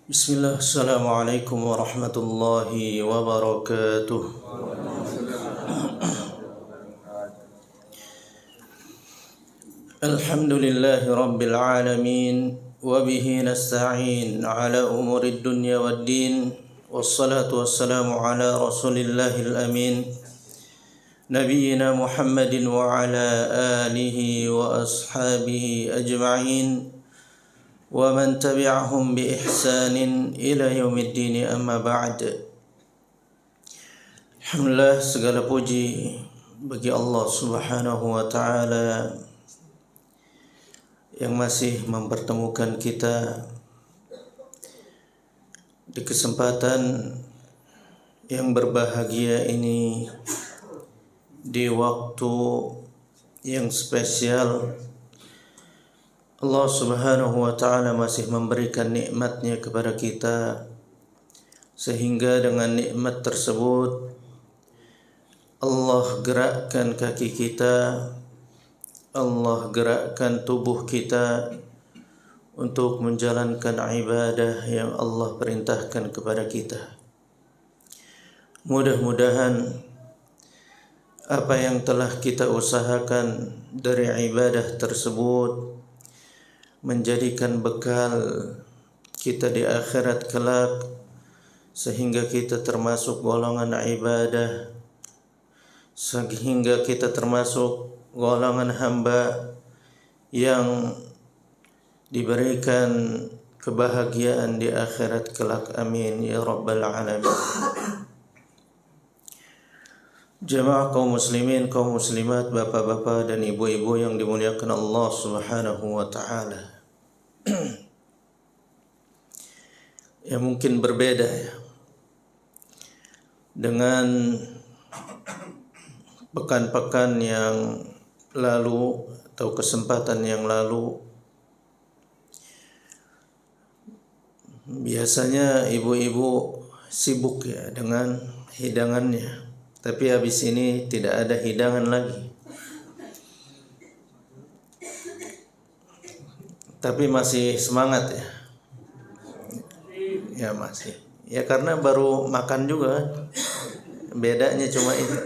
Bismillah, Assalamualaikum warahmatullahi wabarakatuh. Alhamdulillahi rabbil alamin. Wabihi nasta'in ala umurid dunya waddin. Wassalatu wassalamu ala rasulillahil amin, Nabiyyina Muhammadin wa ala alihi wa ashabihi ajma'in, wa man tabi'ahum bi ihsanin ila yaumiddin, amma ba'd. Alhamdulillah, segala puji bagi Allah Subhanahu wa taala yang masih mempertemukan kita di kesempatan yang berbahagia ini, di waktu yang spesial. Allah Subhanahu wa taala masih memberikan nikmatnya kepada kita, sehingga dengan nikmat tersebut Allah gerakkan kaki kita, Allah gerakkan tubuh kita untuk menjalankan ibadah yang Allah perintahkan kepada kita. Mudah-mudahan apa yang telah kita usahakan dari ibadah tersebut menjadikan bekal kita di akhirat kelak, sehingga kita termasuk golongan ibadah, sehingga kita termasuk golongan hamba yang diberikan kebahagiaan di akhirat kelak. Amin ya rabbal alamin. Jemaah kaum muslimin, kaum muslimat, bapak-bapak dan ibu-ibu yang dimuliakan Allah Subhanahu wa taala. Ya, mungkin berbeda ya dengan pekan-pekan yang lalu atau kesempatan yang lalu. Biasanya ibu-ibu sibuk ya dengan hidangannya, tapi habis ini tidak ada hidangan lagi. Tapi masih semangat ya. Ya masih. Ya karena baru makan juga. Bedanya cuma itu.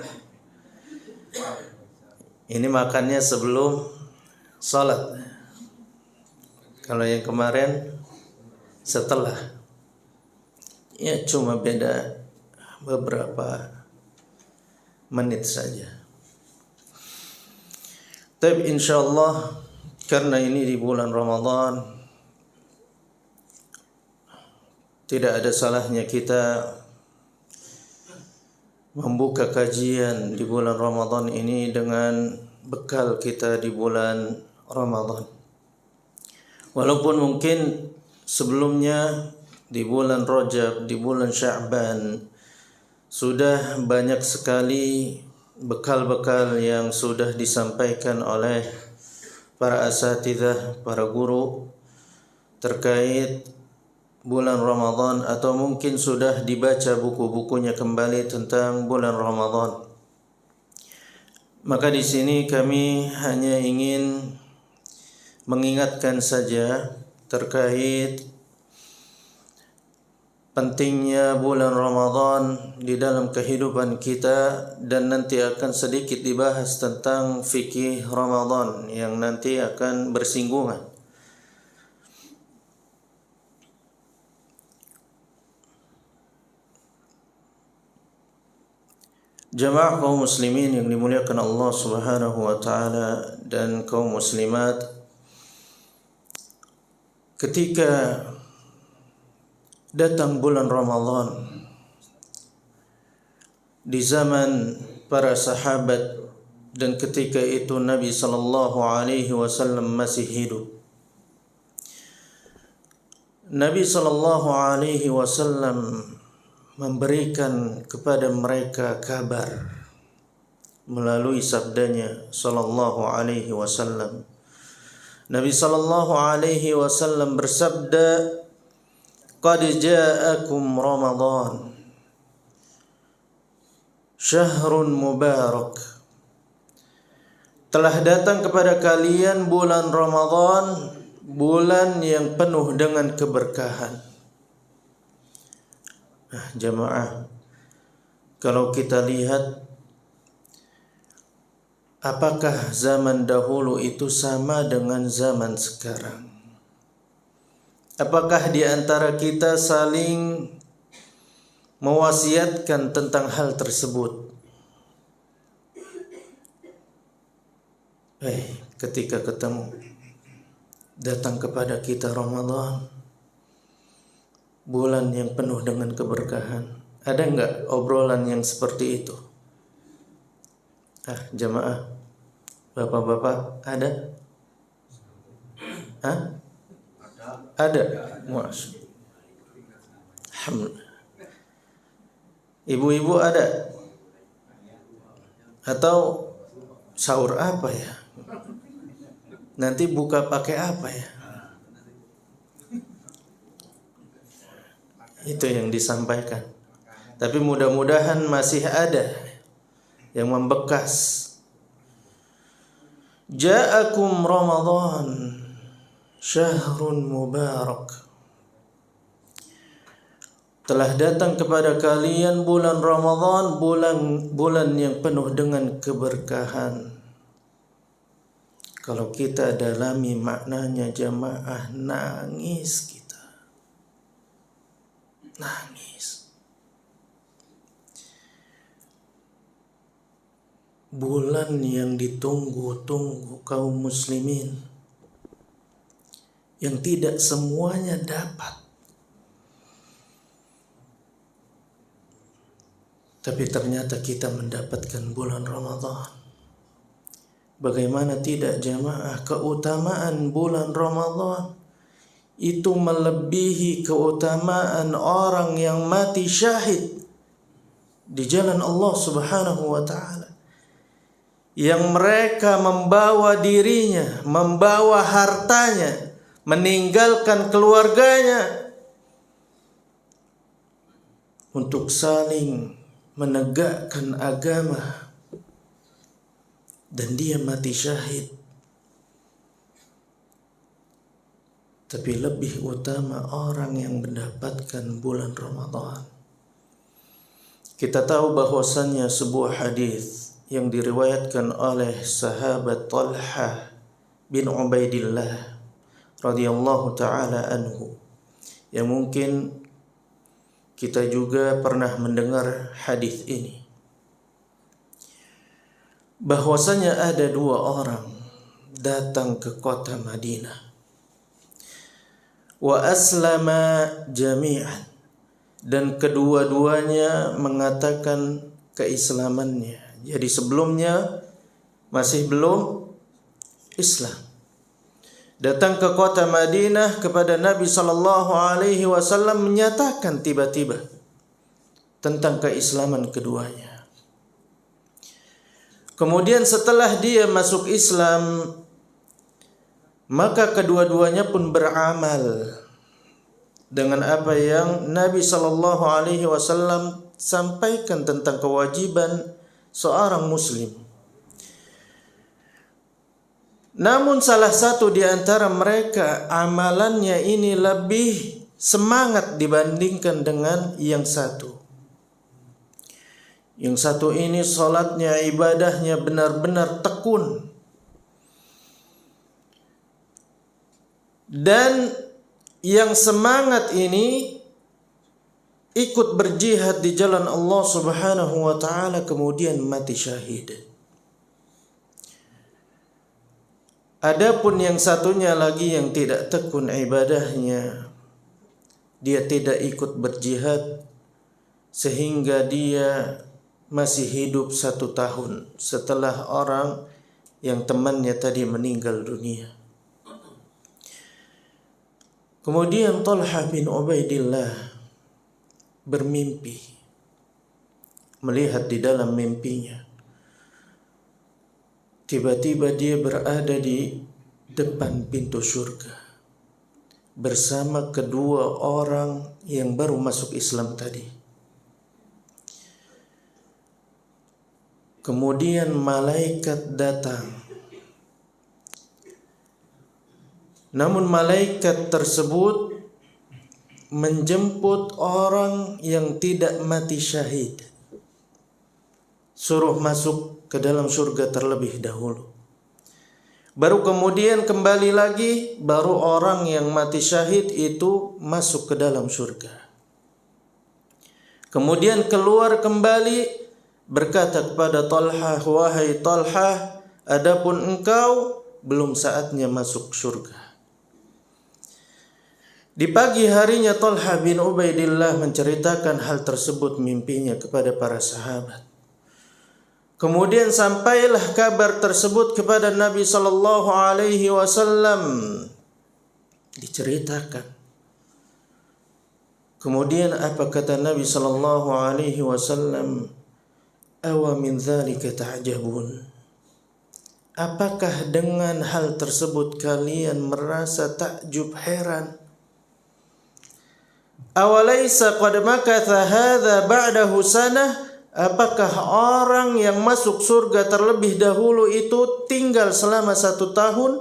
Ini makannya sebelum sholat. Kalau yang kemarin setelah. Ya cuma beda beberapa menit saja. Tapi insyaallah karena ini di bulan Ramadan, tidak ada salahnya kita membuka kajian di bulan Ramadan ini dengan bekal kita di bulan Ramadan. Walaupun mungkin sebelumnya di bulan Rajab, di bulan Sya'ban sudah banyak sekali bekal-bekal yang sudah disampaikan oleh para asatidzah, para guru terkait bulan Ramadan, atau mungkin sudah dibaca buku-bukunya kembali tentang bulan Ramadan. Maka di sini kami hanya ingin mengingatkan saja terkait pentingnya bulan Ramadan di dalam kehidupan kita, dan nanti akan sedikit dibahas tentang fikih Ramadan yang nanti akan bersinggungan. Jemaah kaum muslimin yang dimuliakan Allah Subhanahu wa taala dan kaum muslimat, ketika datang bulan Ramadan di zaman para sahabat, dan ketika itu Nabi sallallahu alaihi wasallam masih hidup, Nabi sallallahu alaihi wasallam memberikan kepada mereka kabar melalui sabdanya sallallahu alaihi wasallam. Nabi sallallahu alaihi wasallam bersabda, "Qad ja'akum Ramadan, syahrun mubarak." Telah datang kepada kalian bulan Ramadan, bulan yang penuh dengan keberkahan. Nah, jamaah, kalau kita lihat apakah zaman dahulu itu sama dengan zaman sekarang? Apakah di antara kita saling mewasiatkan tentang hal tersebut? Ketika ketemu, datang kepada kita Ramadan, bulan yang penuh dengan keberkahan, ada enggak obrolan yang seperti itu? Jamaah, bapak-bapak, ada? Ada. Alhamdulillah. Ibu-ibu ada? Atau sahur apa ya? Nanti buka pakai apa ya? Itu yang disampaikan. Tapi mudah-mudahan masih ada yang membekas. Ja'akum Ramadan syahrun mubarak. Telah datang kepada kalian bulan Ramadan, bulan yang penuh dengan keberkahan. Kalau kita dalami maknanya jamaah, nangis kita. Nangis. Bulan yang ditunggu-tunggu kaum muslimin, yang tidak semuanya dapat. Tapi ternyata kita mendapatkan bulan Ramadan. Bagaimana tidak jamaah, keutamaan bulan Ramadan itu melebihi keutamaan orang yang mati syahid di jalan Allah Subhanahu wa taala. Yang mereka membawa dirinya, membawa hartanya, meninggalkan keluarganya untuk saling menegakkan agama, dan dia mati syahid. Tapi lebih utama orang yang mendapatkan bulan Ramadan. Kita tahu bahwasannya sebuah hadis yang diriwayatkan oleh sahabat Talha bin Ubaidillah radhiyallahu taala anhu, yang mungkin kita juga pernah mendengar hadis ini, bahwasanya ada dua orang datang ke kota Madinah, wa aslama jami'an, dan kedua-duanya mengatakan keislamannya. Jadi sebelumnya masih belum Islam. Datang ke kota Madinah kepada Nabi sallallahu alaihi wasallam, menyatakan tiba-tiba tentang keislaman keduanya. Kemudian setelah dia masuk Islam, maka kedua-duanya pun beramal dengan apa yang Nabi sallallahu alaihi wasallam sampaikan tentang kewajiban seorang muslim. Namun salah satu di antara mereka amalannya ini lebih semangat dibandingkan dengan yang satu. Yang satu ini salatnya, ibadahnya benar-benar tekun. Dan yang semangat ini ikut berjihad di jalan Allah Subhanahu wa taala, kemudian mati syahid. Adapun yang satunya lagi yang tidak tekun ibadahnya, dia tidak ikut berjihad sehingga dia masih hidup 1 tahun setelah orang yang temannya tadi meninggal dunia. Kemudian Talha bin Ubaidillah bermimpi, melihat di dalam mimpinya, tiba-tiba dia berada di depan pintu surga bersama kedua orang yang baru masuk Islam tadi. Kemudian malaikat datang. Namun malaikat tersebut menjemput orang yang tidak mati syahid, suruh masuk ke dalam surga terlebih dahulu. Baru kemudian kembali lagi, baru orang yang mati syahid itu masuk ke dalam surga. Kemudian keluar kembali berkata kepada Talha, wahai Talha, adapun engkau belum saatnya masuk surga. Di pagi harinya Talha bin Ubaidillah menceritakan hal tersebut mimpinya kepada para sahabat. Kemudian sampailah kabar tersebut kepada Nabi sallallahu alaihi wasallam. Diceritakan. Kemudian apa kata Nabi sallallahu alaihi wasallam? Awa min dzalika ta'jabun. Apakah dengan hal tersebut kalian merasa takjub, heran? Awalaysa qad makatha hadza ba'dahu sanah? Apakah orang yang masuk surga terlebih dahulu itu tinggal selama 1 tahun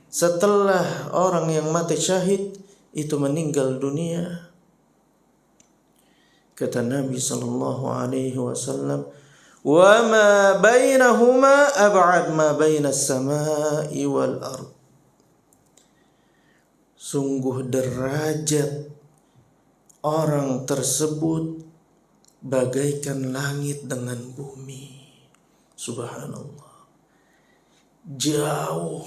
setelah orang yang mati syahid itu meninggal dunia? Kata Nabi sallallahu alaihi wasallam, "Wa ma bainahuma ab'ad ma bainas samai wal ard." Sungguh derajat orang tersebut bagaikan langit dengan bumi. Subhanallah. Jauh.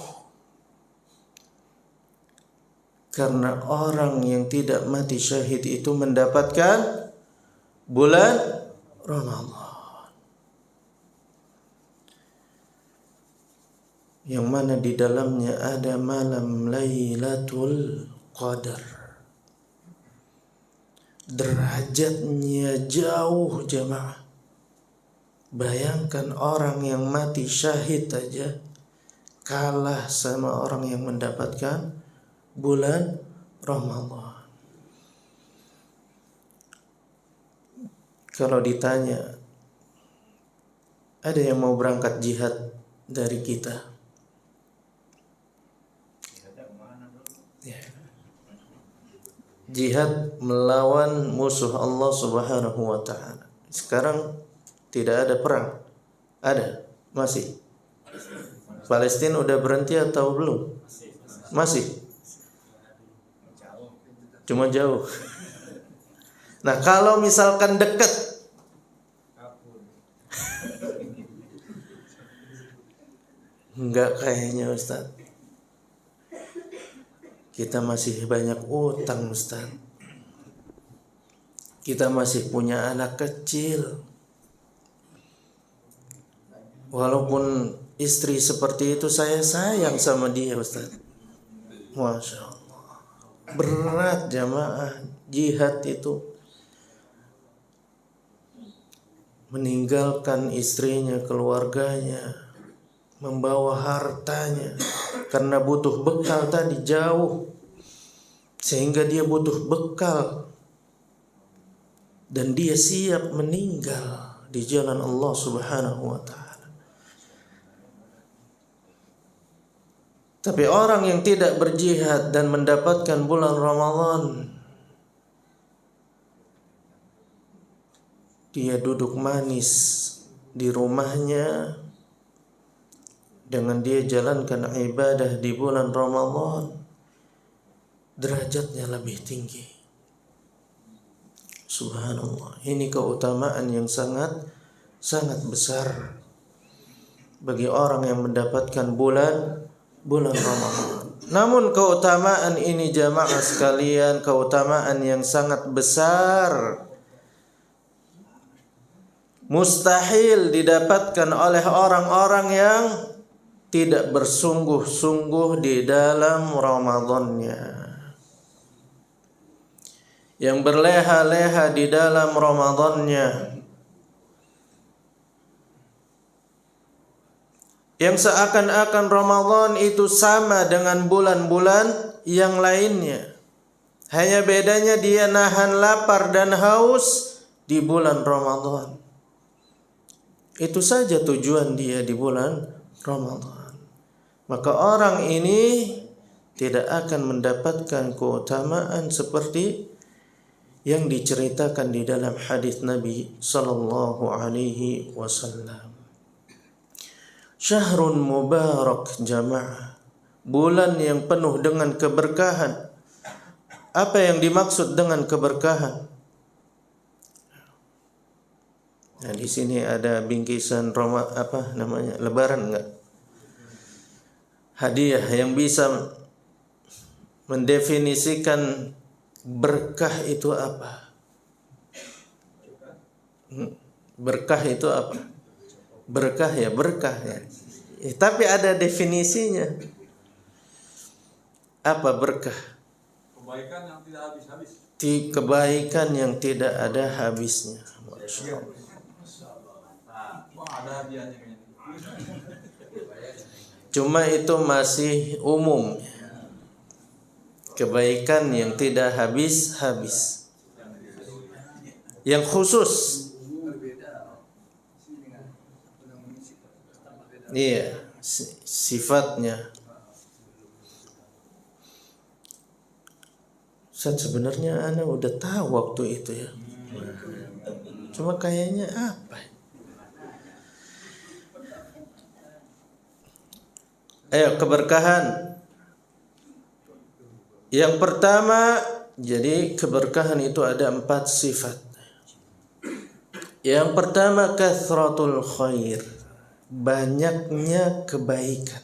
Karena orang yang tidak mati syahid itu mendapatkan bulan Ramadan, yang mana di dalamnya ada malam Lailatul Qadar. Derajatnya jauh jemaah. Bayangkan orang yang mati syahid aja kalah sama orang yang mendapatkan bulan Ramadan. Kalau ditanya, ada yang mau berangkat jihad dari kita? Jihad melawan musuh Allah Subhanahu wa taala. Sekarang tidak ada perang. Ada? Masih. Palestina udah berhenti atau belum? Masih. Cuma jauh. Nah, kalau misalkan dekat, enggak kayaknya Ustaz. Kita masih banyak utang Ustaz. Kita masih punya anak kecil. Walaupun istri seperti itu, saya sayang sama dia Ustaz. Masya Allah. Berat jamaah jihad itu. Meninggalkan istrinya, keluarganya, membawa hartanya, karena butuh bekal tadi jauh, sehingga dia butuh bekal dan dia siap meninggal di jalan Allah Subhanahu wa taala. Tapi orang yang tidak berjihad dan mendapatkan bulan Ramadan, dia duduk manis di rumahnya dengan dia jalankan ibadah di bulan Ramadan, derajatnya lebih tinggi. Subhanallah. Ini keutamaan yang sangat besar bagi orang yang mendapatkan bulan Ramadan. Namun keutamaan ini jamaah sekalian, keutamaan yang sangat besar, mustahil didapatkan oleh orang-orang yang tidak bersungguh-sungguh di dalam Ramadannya, yang berleha-leha di dalam Ramadannya, yang seakan-akan Ramadan itu sama dengan bulan-bulan yang lainnya. Hanya bedanya dia nahan lapar dan haus di bulan Ramadan. Itu saja tujuan dia di bulan Ramadan. Maka orang ini tidak akan mendapatkan keutamaan seperti yang diceritakan di dalam hadis Nabi sallallahu alaihi wasallam. Syahrun mubarak jamaah, bulan yang penuh dengan keberkahan. Apa yang dimaksud dengan keberkahan? Nah, di sini ada bingkisan Lebaran enggak? Hadiah yang bisa mendefinisikan berkah itu apa? Berkah itu apa? Berkah ya. Tapi ada definisinya. Apa berkah? Kebaikan yang tidak habis-habis. Kebaikan yang tidak ada habisnya. Masya Allah. Ada hadiahnya kayaknya. Cuma itu masih umum. Kebaikan yang tidak habis-habis. Yang khusus. Iya, sifatnya. Sebenarnya ana udah tahu waktu itu ya. Cuma kayaknya apa? Ayo, keberkahan. Yang pertama, jadi keberkahan itu ada 4 sifat. Yang pertama, kathratul khair, banyaknya kebaikan.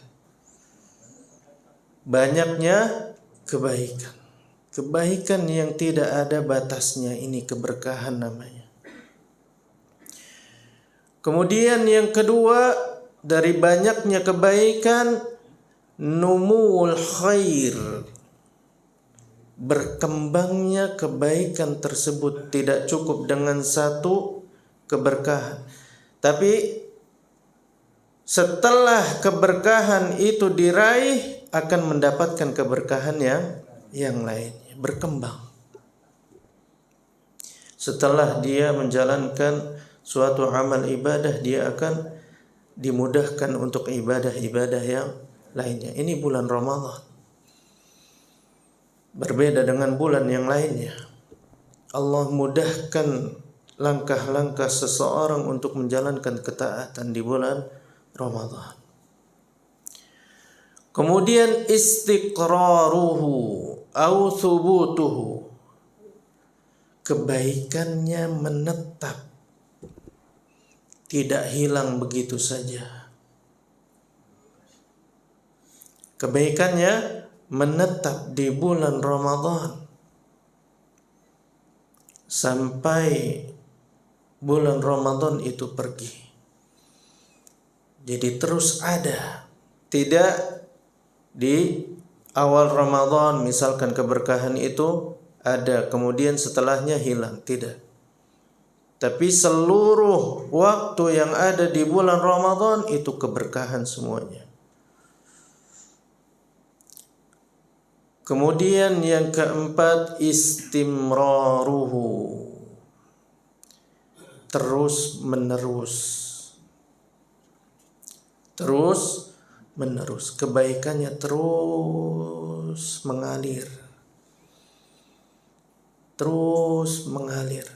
Banyaknya kebaikan. Kebaikan yang tidak ada batasnya, ini keberkahan namanya. Kemudian yang kedua, dari banyaknya kebaikan, numul khair, berkembangnya kebaikan tersebut. Tidak cukup dengan satu keberkahan, tapi setelah keberkahan itu diraih akan mendapatkan keberkahan yang lainnya, berkembang. Setelah dia menjalankan suatu amal ibadah, dia akan dimudahkan untuk ibadah-ibadah yang lainnya. Ini bulan Ramadan. Berbeda dengan bulan yang lainnya. Allah mudahkan langkah-langkah seseorang untuk menjalankan ketaatan di bulan Ramadan. Kemudian istiqraruhu au thubutuhu, kebaikannya menetap, tidak hilang begitu saja. Kebaikannya menetap di bulan Ramadan sampai bulan Ramadan itu pergi. Jadi terus ada. Tidak di awal Ramadan misalkan keberkahan itu ada, kemudian setelahnya hilang. Tidak. Tapi seluruh waktu yang ada di bulan Ramadan itu keberkahan semuanya. Kemudian yang keempat, istimraruhu, terus menerus. Terus menerus, kebaikannya terus mengalir. Terus mengalir.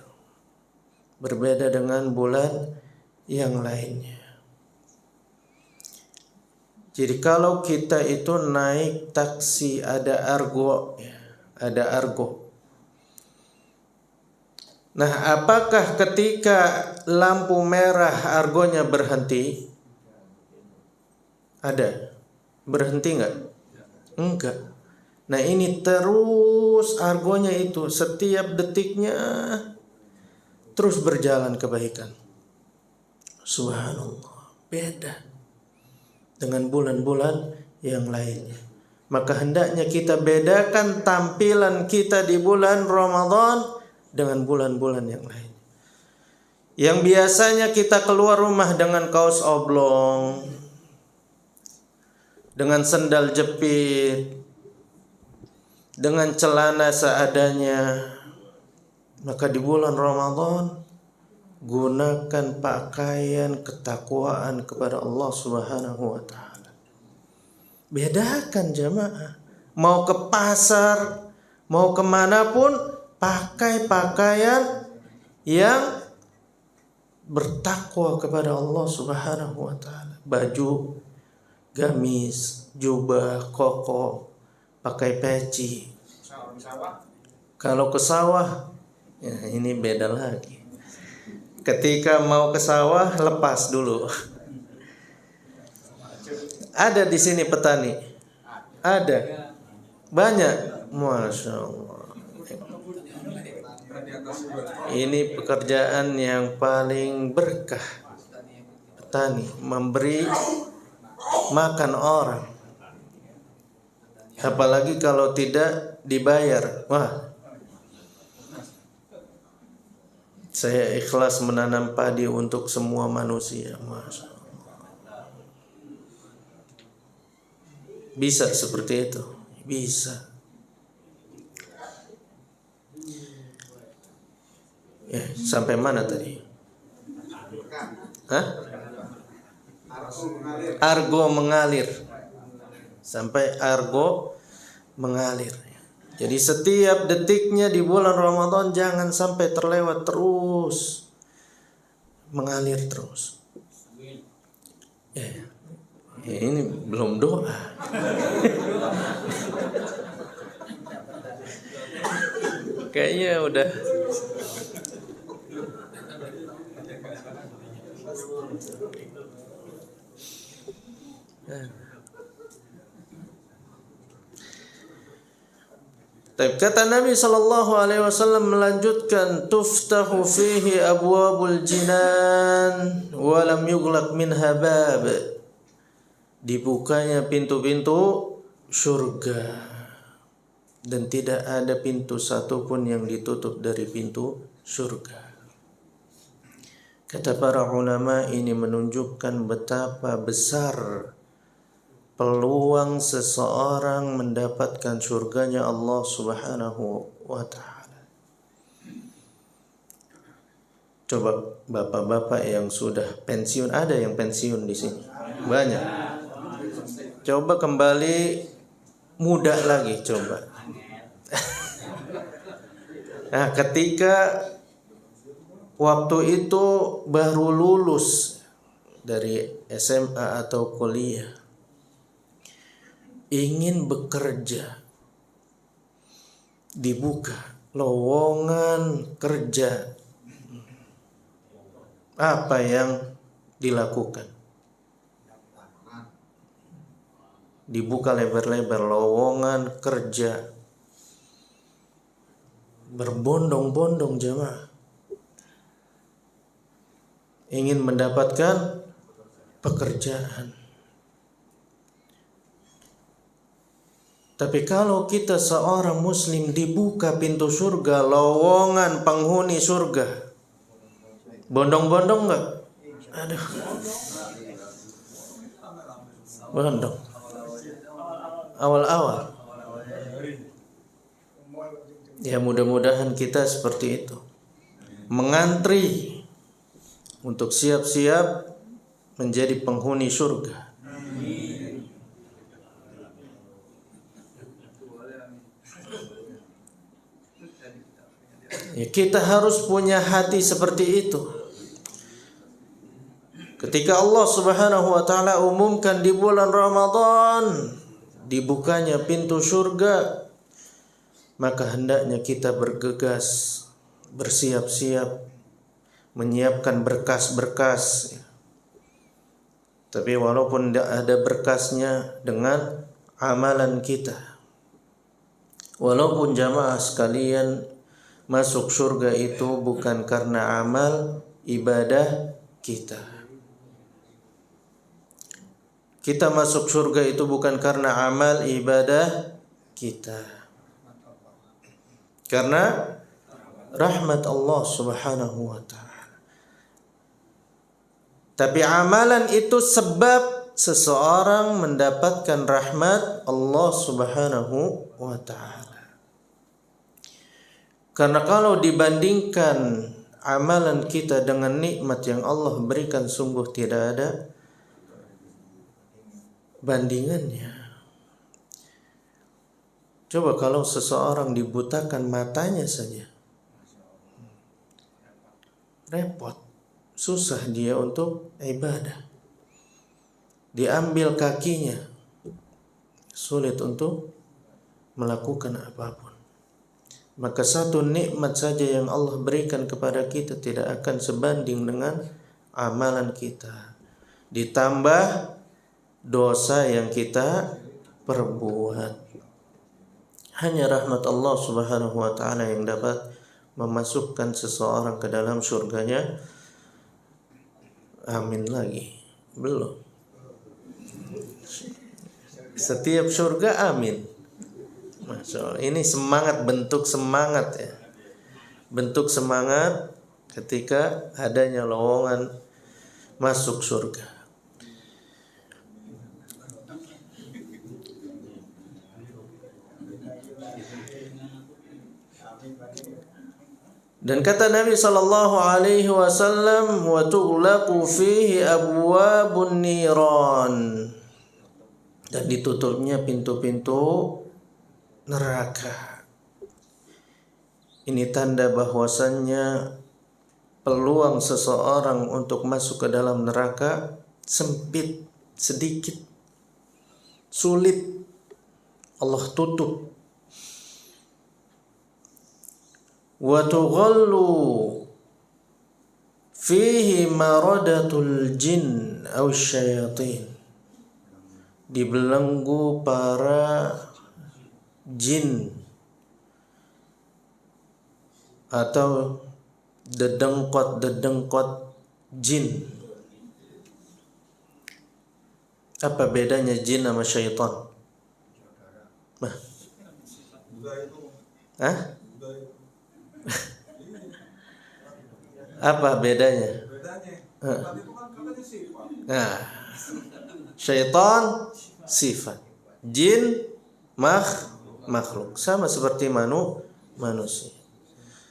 Berbeda dengan bulan yang lainnya. Jadi kalau kita itu naik taksi ada argo, ada argo. Nah, apakah ketika lampu merah argonya berhenti? Ada. Berhenti enggak? Enggak. Nah, ini terus argonya itu setiap detiknya terus berjalan kebaikan. Subhanallah, beda dengan bulan-bulan yang lainnya. Maka hendaknya kita bedakan tampilan kita di bulan Ramadan dengan bulan-bulan yang lain. Yang biasanya kita keluar rumah dengan kaos oblong, dengan sendal jepit, dengan celana seadanya, maka di bulan Ramadan gunakan pakaian ketakwaan kepada Allah Subhanahu wa taala. Bedakan jamaah. Mau ke pasar, mau kemanapun, pakai pakaian yang bertakwa kepada Allah Subhanahu wa taala. Baju, gamis, jubah, koko, pakai peci. Kalau ke sawah, ya ini beda lagi. Ketika mau ke sawah, lepas dulu. Ada di sini petani, ada banyak, masya Allah. Ini pekerjaan yang paling berkah. Petani memberi makan orang, apalagi kalau tidak dibayar. Wah, saya ikhlas menanam padi untuk semua manusia, masya Allah. Bisa seperti itu? Bisa. Ya, sampai mana tadi? Hah? Argo mengalir. Sampai argo mengalir. Jadi setiap detiknya di bulan Ramadan jangan sampai terlewat, terus mengalir terus. Ya. Ya, ini belum doa. Kayaknya udah. Tapi kata Nabi SAW melanjutkan, tuftahu fihi abwabul jinan wa lam yughlaq minha bab. Dibukanya pintu-pintu surga dan tidak ada pintu satupun yang ditutup dari pintu surga. Kata para ulama, ini menunjukkan betapa besar peluang seseorang mendapatkan surganya Allah Subhanahu wa ta'ala. Coba bapak-bapak yang sudah pensiun, ada yang pensiun di sini? Banyak. Coba kembali muda lagi, coba. Nah, ketika waktu itu baru lulus dari SMA atau kuliah, ingin bekerja, dibuka lowongan kerja, apa yang dilakukan? Dibuka lebar-lebar lowongan kerja, berbondong-bondong jemaah, ingin mendapatkan pekerjaan. Tapi kalau kita seorang muslim dibuka pintu surga, lowongan penghuni surga, bondong-bondong enggak? Aduh, bondong. Awal-awal. Ya, mudah-mudahan kita seperti itu, mengantri untuk siap-siap menjadi penghuni surga. Ya, kita harus punya hati seperti itu. Ketika Allah Subhanahu wa ta'ala umumkan di bulan Ramadan dibukanya pintu surga, maka hendaknya kita bergegas, bersiap-siap, menyiapkan berkas-berkas. Tapi walaupun tidak ada berkasnya, dengan amalan kita. Walaupun jamaah sekalian, masuk surga itu bukan karena amal ibadah kita. Kita masuk surga itu bukan karena amal ibadah kita, karena rahmat Allah Subhanahu wa ta'ala. Tapi amalan itu sebab seseorang mendapatkan rahmat Allah Subhanahu wa ta'ala. Karena kalau dibandingkan amalan kita dengan nikmat yang Allah berikan, sungguh tidak ada bandingannya. Coba kalau seseorang dibutakan matanya saja, repot, susah dia untuk ibadah. Diambil kakinya, sulit untuk melakukan apapun. Maka satu nikmat saja yang Allah berikan kepada kita tidak akan sebanding dengan amalan kita. Ditambah dosa yang kita perbuat. Hanya rahmat Allah Subhanahu wa taala yang dapat memasukkan seseorang ke dalam surganya. Amin lagi. Belum. Setiap surga amin. Masya Allah. Ini semangat, bentuk semangat ya. Bentuk semangat ketika adanya lowongan masuk surga. Dan kata Nabi sallallahu alaihi wasallam, wa tughlaqu fihi abwabun niran. Dan ditutupnya pintu-pintu neraka. Ini tanda bahwasannya peluang seseorang untuk masuk ke dalam neraka sempit, sedikit, sulit. Allah tutup. Wa tughallu fihi maradatul jin aw syayatin. Dibelenggu para jin atau dedengkot jin. Apa bedanya jin sama syaitan? Hah? Apa bedanya? Nah, syaitan sifat, jin makhluk, sama seperti manusia.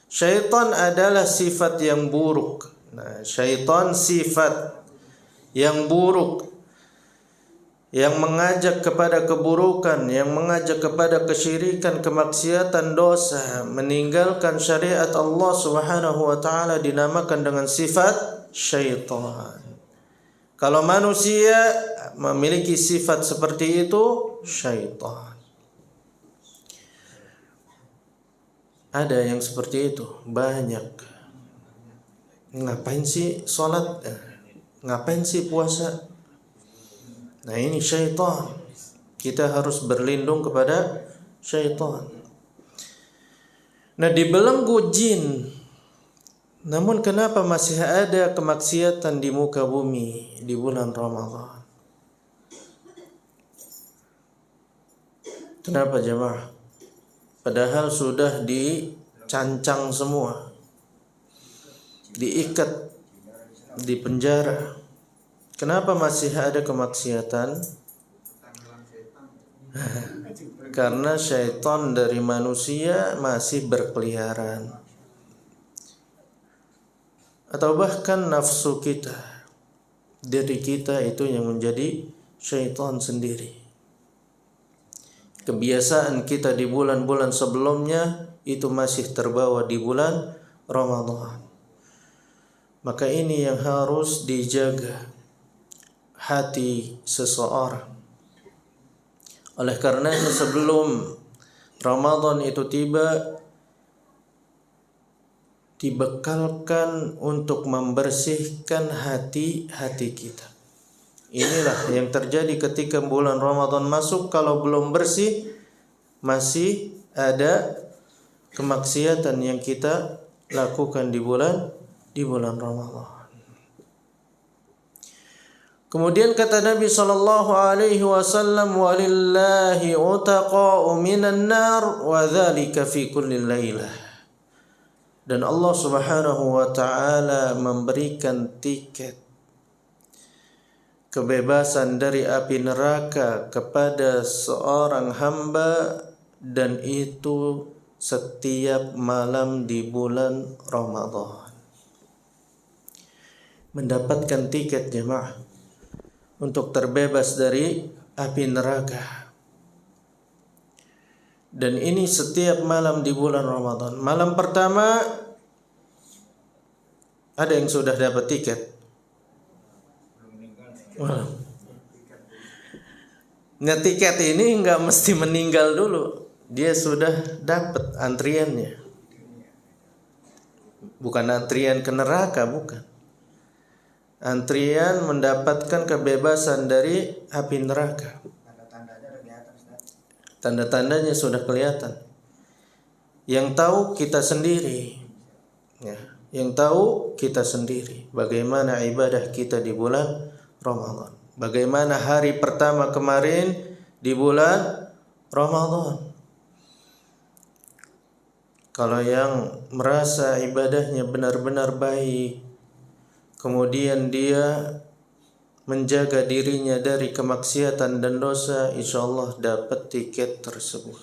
Syaitan adalah sifat yang buruk. Nah, syaitan sifat yang buruk, yang mengajak kepada keburukan, yang mengajak kepada kesyirikan, kemaksiatan, dosa, meninggalkan syariat Allah Subhanahu wa taala dinamakan dengan sifat syaitan. Kalau manusia memiliki sifat seperti itu, syaitan. Ada yang seperti itu, banyak. Ngapain sih sholat? Ngapain sih puasa? Nah, ini syaitan. Kita harus berlindung kepada syaitan. Nah, dibelenggu jin. Namun kenapa masih ada kemaksiatan di muka bumi di bulan Ramadan? Kenapa jemaah? Padahal sudah dicancang semua, diikat, dipenjara. Kenapa masih ada kemaksiatan? Karena syaitan dari manusia masih berkeliaran. Atau bahkan nafsu kita, diri kita itu yang menjadi syaitan sendiri. Kebiasaan kita di bulan-bulan sebelumnya itu masih terbawa di bulan Ramadan. Maka ini yang harus dijaga hati seseorang. Oleh karenanya sebelum Ramadan itu tiba, dibekalkan untuk membersihkan hati-hati kita. Inilah yang terjadi ketika bulan Ramadan masuk. Kalau belum bersih, masih ada kemaksiatan yang kita lakukan di bulan Ramadan. Kemudian kata Nabi sallallahu alaihi wasallam, walillahi utaqa'u minan nar wa dzalika fi kulli lailah. Dan Allah Subhanahu wa taala memberikan tiket kebebasan dari api neraka kepada seorang hamba, dan itu setiap malam di bulan Ramadan. Mendapatkan tiket jemaah untuk terbebas dari api neraka. Dan ini setiap malam di bulan Ramadan. Malam pertama Ada yang sudah dapat tiket? Wah. Nah, tiket ini nggak mesti meninggal dulu, dia sudah dapat antriannya. Bukan antrian ke neraka, bukan. Antrian mendapatkan kebebasan dari api neraka. Tanda-tandanya sudah kelihatan. Yang tahu kita sendiri. Ya, yang tahu kita sendiri. Bagaimana ibadah kita di bulan Ramadan. Bagaimana hari pertama kemarin di bulan Ramadan. Kalau yang merasa ibadahnya benar-benar baik, kemudian dia menjaga dirinya dari kemaksiatan dan dosa, insyaallah dapat tiket tersebut.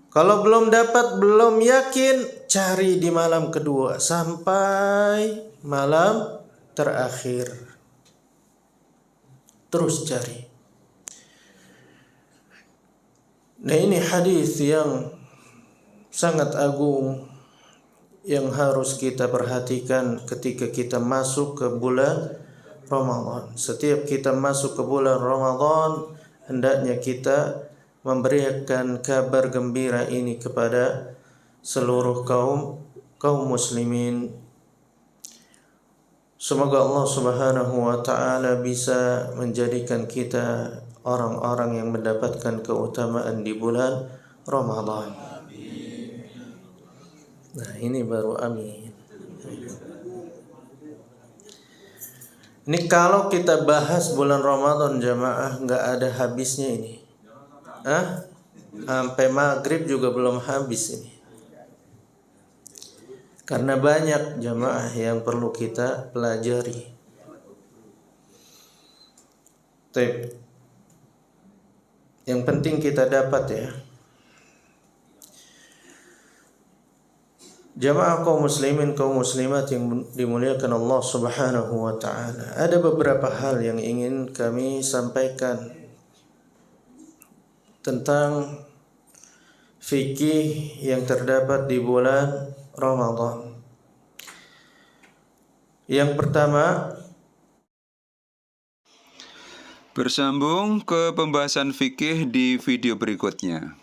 Kalau belum dapat, belum yakin, cari di malam kedua sampai malam terakhir. Terus cari. Nah, ini hadis yang sangat agung yang harus kita perhatikan ketika kita masuk ke bulan Ramadan. Setiap kita masuk ke bulan Ramadan, hendaknya kita memberikan kabar gembira ini kepada seluruh kaum muslimin. Semoga Allah Subhanahu wa taala bisa menjadikan kita orang-orang yang mendapatkan keutamaan di bulan Ramadan. Nah, ini baru amin. Ini kalau kita bahas bulan Ramadan jamaah nggak ada habisnya ini. Sampai maghrib juga belum habis ini. Karena banyak jamaah yang perlu kita pelajari. Yang penting kita dapat ya. Jamaah kaum muslimin, kaum muslimat yang dimuliakan Allah Subhanahu wa taala. Ada beberapa hal yang ingin kami sampaikan tentang fikih yang terdapat di bulan Ramadan. Yang pertama, bersambung ke pembahasan fikih di video berikutnya.